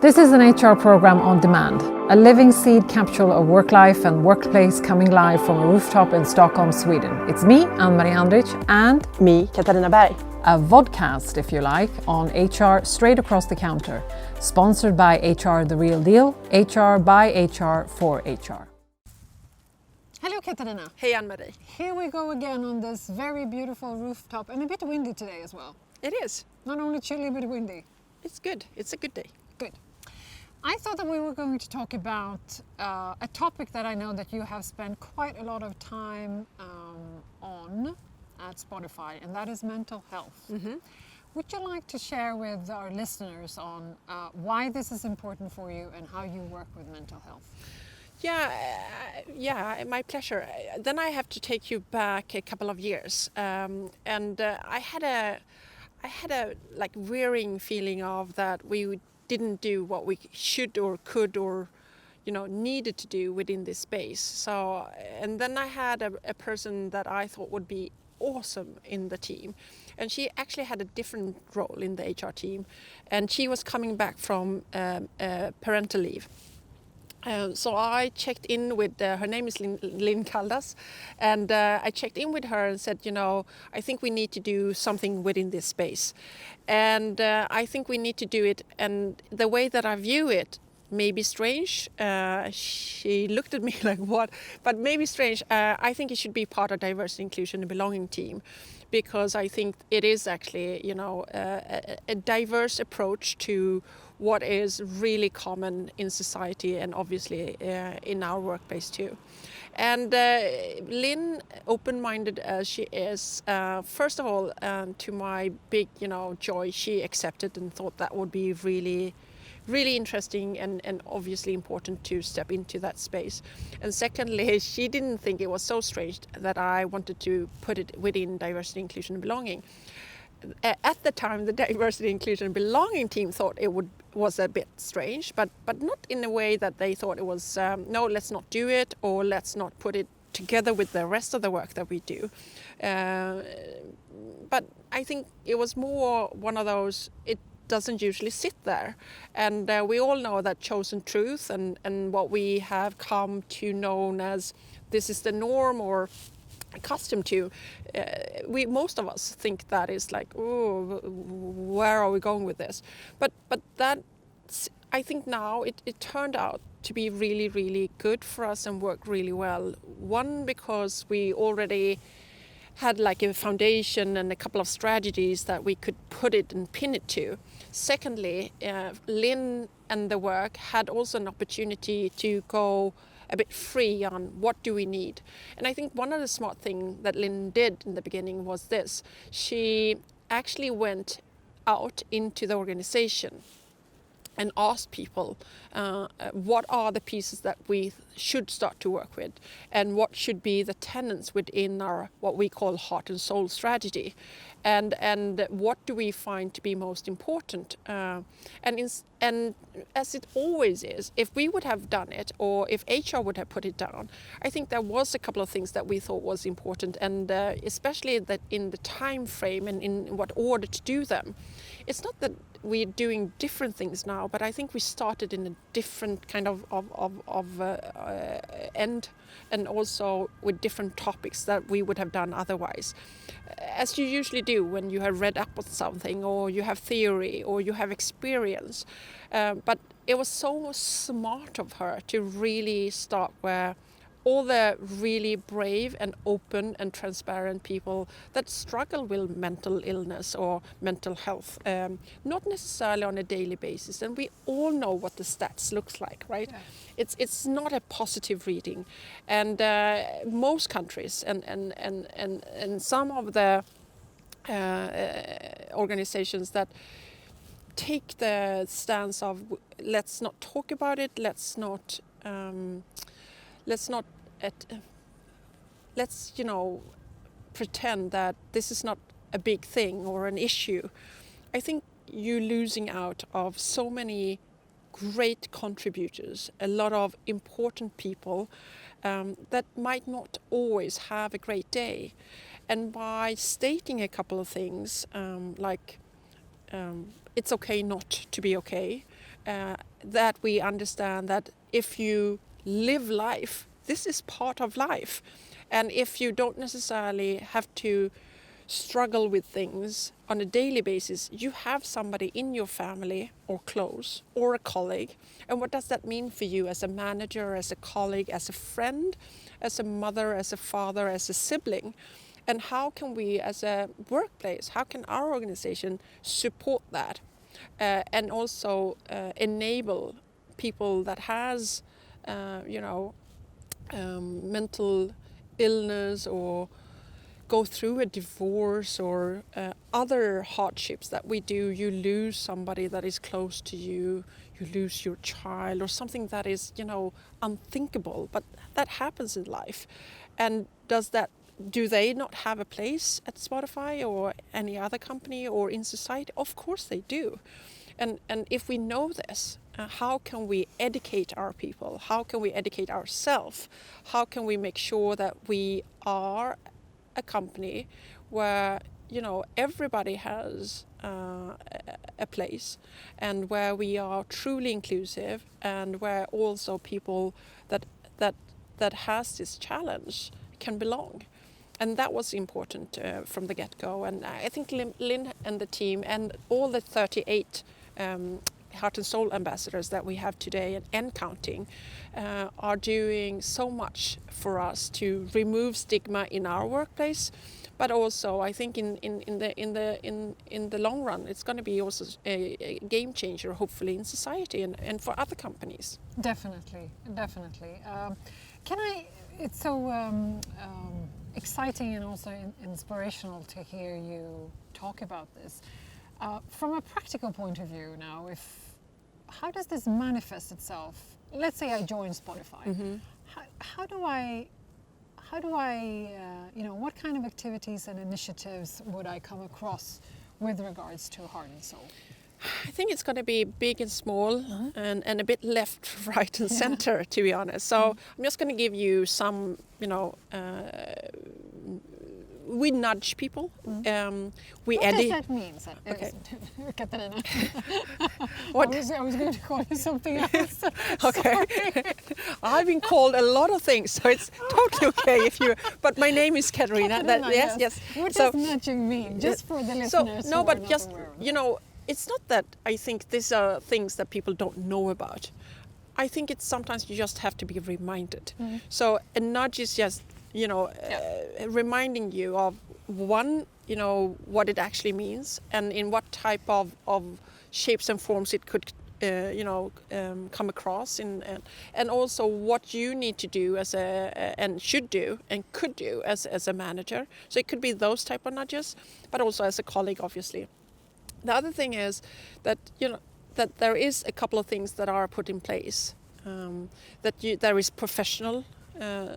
This is an HR program on demand, a living seed capsule of work life and workplace coming live from a rooftop in Stockholm, Sweden. It's me, Ann-Marie Andrich, and me, Katarina Berg. A vodcast, if you like, on HR straight across the counter, sponsored by HR The Real Deal, HR by HR for HR. Hello, Katarina. Hey, Ann-Marie. Here we go again on this very beautiful rooftop, and a bit windy today as well. It is. Not only chilly, but windy. It's good. It's a good day. Good. I thought that we were going to talk about a topic that I know that you have spent quite a lot of time on at Spotify, and that is mental health. Mm-hmm. Would you like to share with our listeners on why this is important for you and how you work with mental health? Yeah, my pleasure. Then I have to take you back a couple of years, and I had a like wearying feeling of that we didn't do what we should or could or needed to do within this space. So, and then I had a person that I thought would be awesome in the team, and she actually had a different role in the HR team, and she was coming back from parental leave. So I checked in with, her name is Lynn Caldas, and I checked in with her and said, I think we need to do something within this space. And I think we need to do it, and the way that I view it may be strange. She looked at me like, what? But maybe strange. I think it should be part of diversity, inclusion and belonging team, because I think it is actually, a diverse approach to what is really common in society and obviously in our workplace too. And Lynn, open-minded as she is, first of all, to my big, joy, she accepted and thought that would be really interesting and obviously important to step into that space. And secondly, she didn't think it was so strange that I wanted to put it within diversity, inclusion and belonging. At the time, the diversity, inclusion and belonging team thought it was a bit strange, but not in a way that they thought it was, no, let's not do it, or let's not put it together with the rest of the work that we do. But I think it was more one of those, it doesn't usually sit there. And we all know that chosen truth and what we have come to know as this is the norm or accustomed to, most of us think that is like, oh, where are we going with this? But that, I think now it turned out to be really, really good for us and worked really well. One, because we already had like a foundation and a couple of strategies that we could put it and pin it to. Secondly, Lynn and the work had also an opportunity to go a bit free on what do we need. And I think one of the smart things that Lynn did in the beginning was this. She actually went out into the organization and asked people what are the pieces that we should start to work with and what should be the tenets within our what we call heart and soul strategy, and what do we find to be most important, and as it always is, if we would have done it or if HR would have put it down, I think there was a couple of things that we thought was important, and especially that in the time frame and in what order to do them. It's not that we're doing different things now, but I think we started in a different kind of end, and also with different topics that we would have done otherwise. As you usually do when you have read up on something, or you have theory, or you have experience. But it was so smart of her to really start where all the really brave and open and transparent people that struggle with mental illness or mental health, not necessarily on a daily basis. And we all know what the stats looks like, right? Yeah. It's not a positive reading. And most countries and some of the organizations that take the stance of let's not talk about it, let's pretend that this is not a big thing or an issue. I think you're losing out of so many great contributors, a lot of important people that might not always have a great day. And by stating a couple of things like it's okay not to be okay, that we understand that if you live life, this is part of life. And if you don't necessarily have to struggle with things on a daily basis, you have somebody in your family or close or a colleague. And what does that mean for you as a manager, as a colleague, as a friend, as a mother, as a father, as a sibling? And how can we as a workplace, how can our organization support that and also enable people that has mental illness or go through a divorce or other hardships that we do. You lose somebody that is close to you, you lose your child or something that is, unthinkable, but that happens in life. And do they not have a place at Spotify or any other company or in society? Of course they do. And if we know this, how can we educate our people? How can we educate ourselves? How can we make sure that we are a company where everybody has a place, and where we are truly inclusive, and where also people that has this challenge can belong? And that was important from the get-go. And I think Lynn and the team and all the 38 Heart and Soul ambassadors that we have today and counting are doing so much for us to remove stigma in our workplace, but also I think in the long run it's going to be also a game changer, hopefully, in society and for other companies. Definitely. It's so exciting and also inspirational to hear you talk about this. From a practical point of view now, how does this manifest itself? Let's say I join Spotify. Mm-hmm. How do I, what kind of activities and initiatives would I come across with regards to Heart and Soul? I think it's going to be big and small, and a bit left, right, and center, to be honest. So I'm just going to give you some, we nudge people. What does that mean? Okay. Katarina. What? I was going to call you something else. Okay. I've been called a lot of things, so it's totally okay if you. But my name is Katarina. Yes. What does nudging mean? Just for the listeners. No, who but are not just aware. it's not that I think these are things that people don't know about. I think it's sometimes you just have to be reminded. Mm-hmm. So a nudge is just reminding you of one, what it actually means, and in what type of shapes and forms it could come across, and also what you need to do and should do and could do as a manager. So it could be those type of nudges, but also as a colleague, obviously. The other thing is that that there is a couple of things that are put in place. There is professional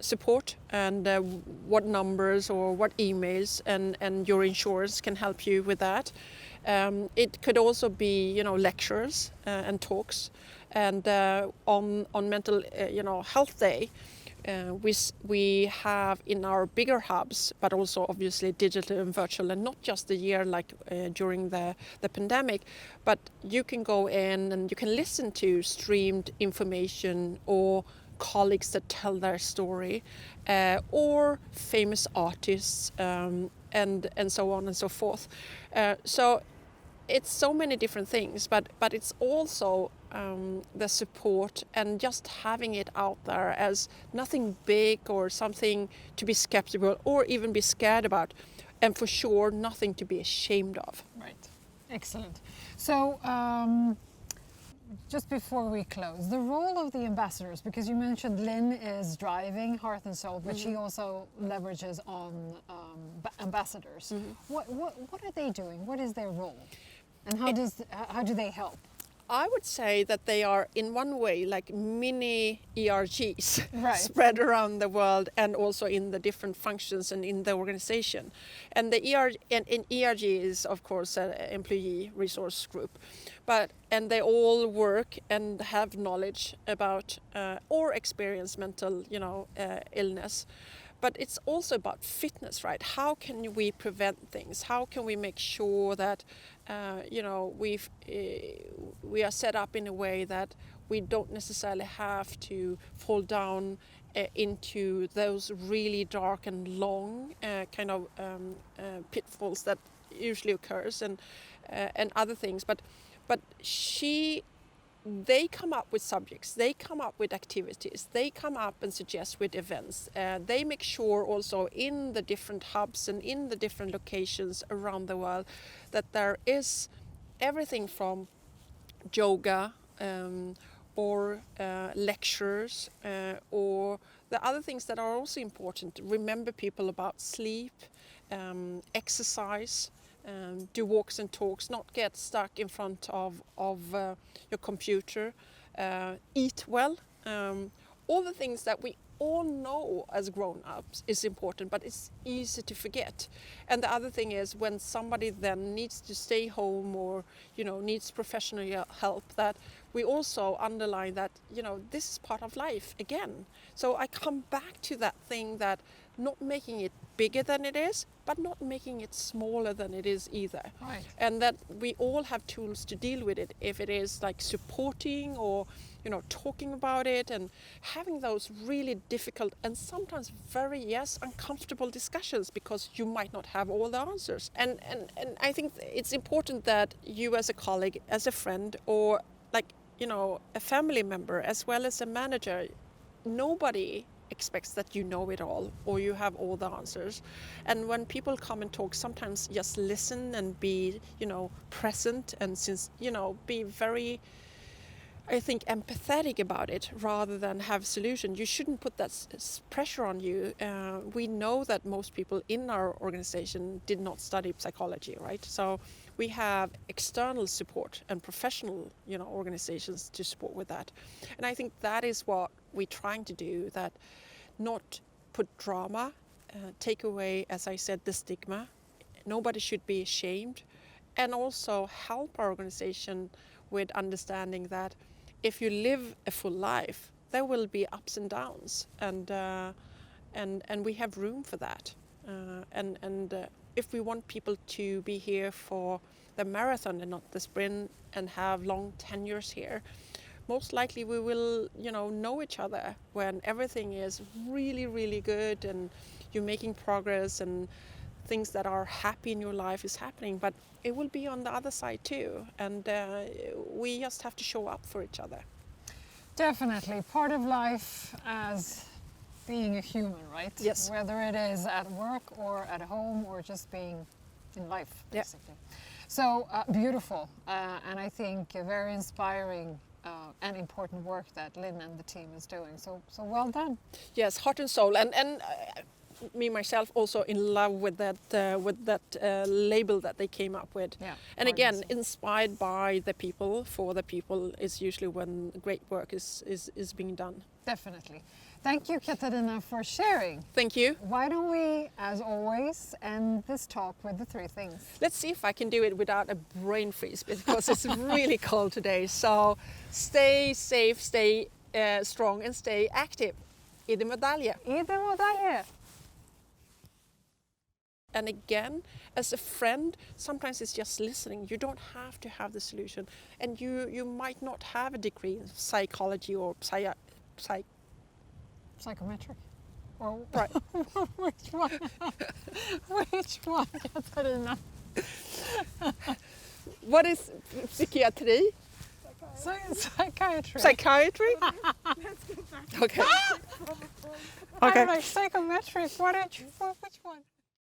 support, and what numbers or what emails and your insurance can help you with that. It could also be lectures and talks, and on mental health day. We have in our bigger hubs, but also obviously digital and virtual, and not just a year like during the pandemic, but you can go in and you can listen to streamed information or colleagues that tell their story, or famous artists, and so on and so forth. So it's so many different things, but it's also the support and just having it out there as nothing big or something to be skeptical or even be scared about, and for sure nothing to be ashamed of. Right. Excellent. So just before we close, the role of the ambassadors, because you mentioned Lynn is driving Heart and Soul, but she also leverages on ambassadors. What are they doing? What is their role? And how do they help? I would say that they are in one way like mini ERGs, right, spread around the world, and also in the different functions and in the organization. And the ERG is of course an employee resource group, and they all work and have knowledge about or experience mental illness. But it's also about fitness, right? How can we prevent things? How can we make sure that we are set up in a way that we don't necessarily have to fall down into those really dark and long pitfalls that usually occurs, and other things. But they come up with subjects, they come up with activities, they come up and suggest with events. They make sure also in the different hubs and in the different locations around the world that there is everything from yoga or lectures or the other things that are also important. Remember people about sleep, exercise, do walks and talks, not get stuck in front of your computer, eat well. All the things that we all know as grown-ups is important, but it's easy to forget. And the other thing is when somebody then needs to stay home or needs professional help, that we also underline that this is part of life again. So I come back to that thing that not making it bigger than it is, but not making it smaller than it is either. Right. And that we all have tools to deal with it, if it is like supporting or talking about it and having those really difficult and sometimes very uncomfortable discussions, because you might not have all the answers. And I think it's important that you as a colleague, as a friend, or a family member, as well as a manager, nobody expects that you know it all or you have all the answers. And when people come and talk, sometimes just listen and be present, and be very, I think, empathetic about it rather than have solution. You shouldn't put that pressure on you. We know that most people in our organization did not study psychology, right? So we have external support and professional organizations to support with that. And I think that is what we're trying to do, that not put drama, take away, as I said, the stigma. Nobody should be ashamed, and also help our organization with understanding that if you live a full life, there will be ups and downs, and we have room for that. If we want people to be here for the marathon and not the sprint and have long tenures here, most likely we will know each other when everything is really, really good and you're making progress and things that are happy in your life is happening. But it will be on the other side too, and we just have to show up for each other. Definitely part of life as being a human, right? Yes. Whether it is at work or at home or just being in life, basically. Yeah. So beautiful, and I think very inspiring and important work that Lynn and the team is doing. So well done. Yes, heart and soul, and me myself also in love with that label that they came up with. Yeah, and again, inspired by the people, for the people, is usually when great work is being done. Definitely. Thank you, Katarina, for sharing. Thank you. Why don't we, as always, end this talk with the 3 things? Let's see if I can do it without a brain freeze, because it's really cold today. So stay safe, stay strong, and stay active. Idem medalje. Idem medalje. And again, as a friend, sometimes it's just listening. You don't have to have the solution. And you might not have a degree in psychology or Psychometric? Or right. Which one? Which one, Katarina? What is psychiatry? Psychiatry. Psychiatry? Let's go back. Okay. I don't know, psychometric. Which one?